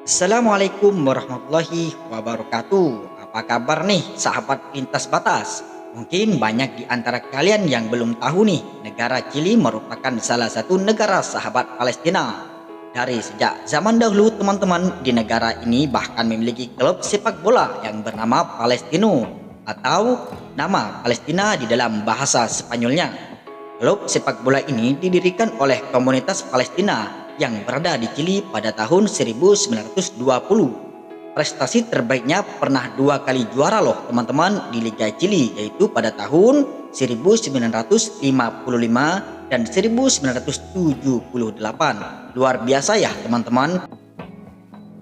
Assalamualaikum warahmatullahi wabarakatuh. Apa kabar nih sahabat lintas batas? Mungkin banyak di antara kalian yang belum tahu nih, negara Chili merupakan salah satu negara sahabat Palestina. Dari sejak zaman dahulu teman-teman di negara ini bahkan memiliki klub sepak bola yang bernama Palestino atau nama Palestina di dalam bahasa Spanyolnya. Klub sepak bola ini didirikan oleh komunitas Palestina yang berada di Chili pada tahun 1920. Prestasi terbaiknya pernah dua kali juara loh teman-teman di Liga Chili, yaitu pada tahun 1955 dan 1978. Luar biasa ya teman-teman.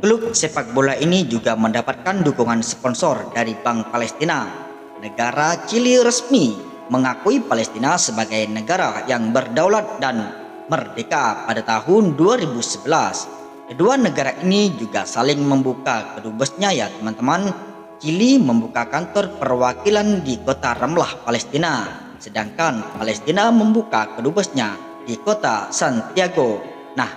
Klub sepak bola ini juga mendapatkan dukungan sponsor dari Bank Palestina. Negara Chili resmi mengakui Palestina sebagai negara yang berdaulat dan merdeka pada tahun 2011. Kedua negara ini juga saling membuka kedubesnya ya teman-teman. Chili membuka kantor perwakilan di kota Ramlah, Palestina, sedangkan Palestina membuka kedubesnya di kota Santiago. Nah,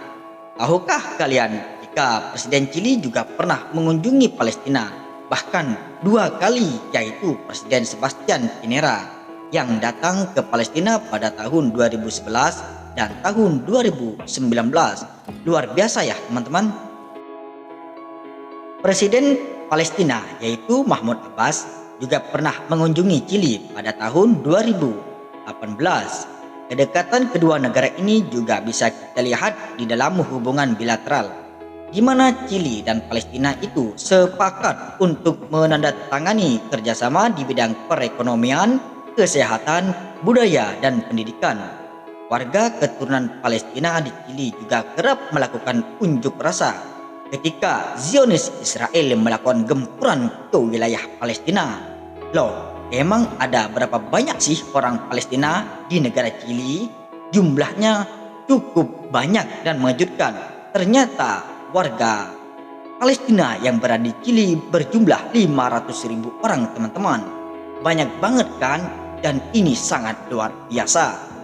tahukah kalian jika Presiden Chili juga pernah mengunjungi Palestina, bahkan dua kali, yaitu Presiden Sebastian Pinera yang datang ke Palestina pada tahun 2011 dan tahun 2019. Luar biasa ya teman-teman. Presiden Palestina yaitu Mahmud Abbas juga pernah mengunjungi Chili pada tahun 2018. Kedekatan kedua negara ini juga bisa kita lihat di dalam hubungan bilateral, di mana Chili dan Palestina itu sepakat untuk menandatangani kerjasama di bidang perekonomian, kesehatan, budaya, dan pendidikan. Warga keturunan Palestina di Chili juga kerap melakukan unjuk rasa ketika Zionis Israel melakukan gempuran ke wilayah Palestina. Loh, emang ada berapa banyak sih orang Palestina di negara Chili? Jumlahnya cukup banyak dan mengejutkan. Ternyata warga Palestina yang berada di Chili berjumlah 500.000 orang teman-teman. Banyak banget kan? Dan ini sangat luar biasa.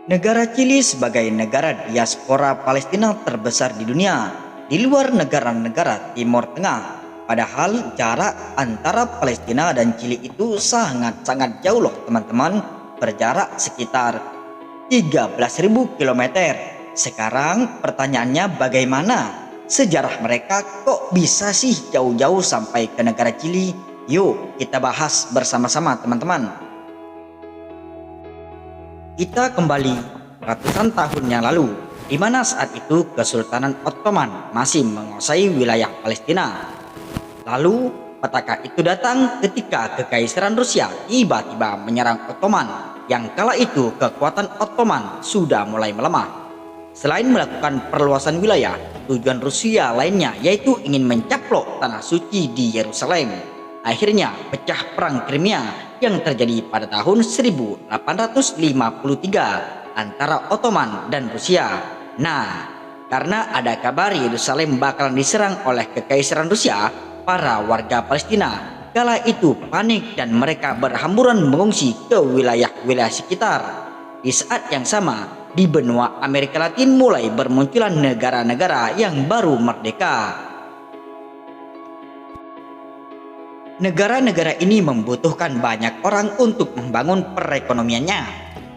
Negara Chili sebagai negara diaspora Palestina terbesar di dunia, di luar negara-negara Timur Tengah. Padahal jarak antara Palestina dan Chili itu sangat-sangat jauh loh teman-teman, berjarak sekitar 13.000 km. Sekarang pertanyaannya bagaimana sejarah mereka kok bisa sih jauh-jauh sampai ke negara Chili? Yuk kita bahas bersama-sama teman-teman. Kita kembali ratusan tahun yang lalu, di mana saat itu Kesultanan Ottoman masih menguasai wilayah Palestina. Lalu petaka itu datang ketika Kekaisaran Rusia tiba-tiba menyerang Ottoman, yang kala itu kekuatan Ottoman sudah mulai melemah. Selain melakukan perluasan wilayah, tujuan Rusia lainnya yaitu ingin mencaplok tanah suci di Yerusalem. Akhirnya pecah perang Crimea yang terjadi pada tahun 1853 antara Ottoman dan Rusia. Nah, karena ada kabar Yerusalem bakalan diserang oleh Kekaisaran Rusia, para warga Palestina kala itu panik dan mereka berhamburan mengungsi ke wilayah-wilayah sekitar. Di saat yang sama, di benua Amerika Latin mulai bermunculan negara-negara yang baru merdeka. Negara-negara ini membutuhkan banyak orang untuk membangun perekonomiannya.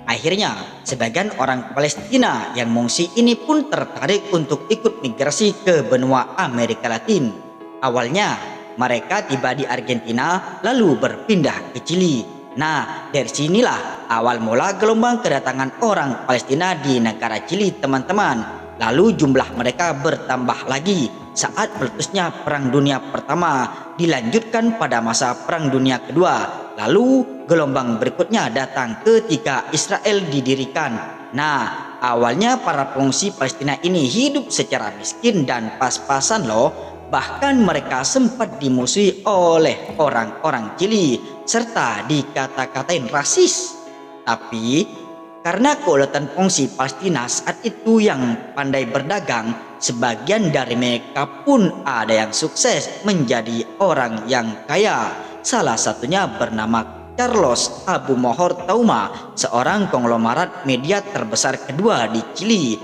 Akhirnya, sebagian orang Palestina yang mengungsi ini pun tertarik untuk ikut migrasi ke benua Amerika Latin. Awalnya, mereka tiba di Argentina lalu berpindah ke Chili. Nah, dari sinilah awal mula gelombang kedatangan orang Palestina di negara Chili teman-teman. Lalu jumlah mereka bertambah lagi saat meletusnya Perang Dunia Pertama, dilanjutkan pada masa Perang Dunia Kedua. Lalu gelombang berikutnya datang ketika Israel didirikan. Nah, awalnya para pengungsi Palestina ini hidup secara miskin dan pas-pasan loh. Bahkan mereka sempat dimusuhi oleh orang-orang Chili serta dikata-katain rasis. Tapi karena keuletan pengungsi Palestina saat itu yang pandai berdagang, sebagian dari mereka pun ada yang sukses menjadi orang yang kaya. Salah satunya bernama Carlos Abu Mohor Tauma, seorang konglomerat media terbesar kedua di Chili.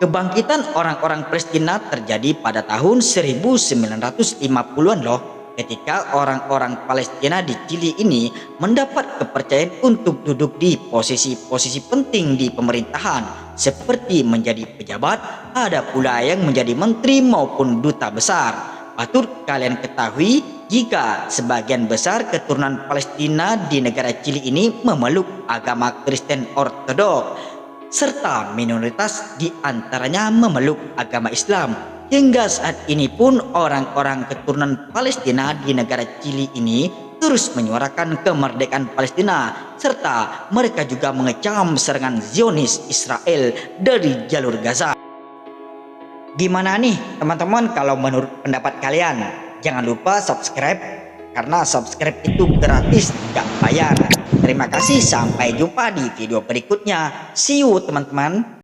Kebangkitan orang-orang Palestina terjadi pada tahun 1950-an loh, ketika orang-orang Palestina di Chili ini mendapat kepercayaan untuk duduk di posisi-posisi penting di pemerintahan, seperti menjadi pejabat, ada pula yang menjadi menteri maupun duta besar. Patut kalian ketahui jika sebagian besar keturunan Palestina di negara Chili ini memeluk agama Kristen Ortodoks, serta minoritas di antaranya memeluk agama Islam. Hingga saat ini pun orang-orang keturunan Palestina di negara Chili ini terus menyuarakan kemerdekaan Palestina, serta mereka juga mengecam serangan Zionis Israel dari jalur Gaza. Gimana nih teman-teman kalau menurut pendapat kalian? Jangan lupa subscribe, karena subscribe itu gratis, gak bayar. Terima kasih, sampai jumpa di video berikutnya. See you teman-teman.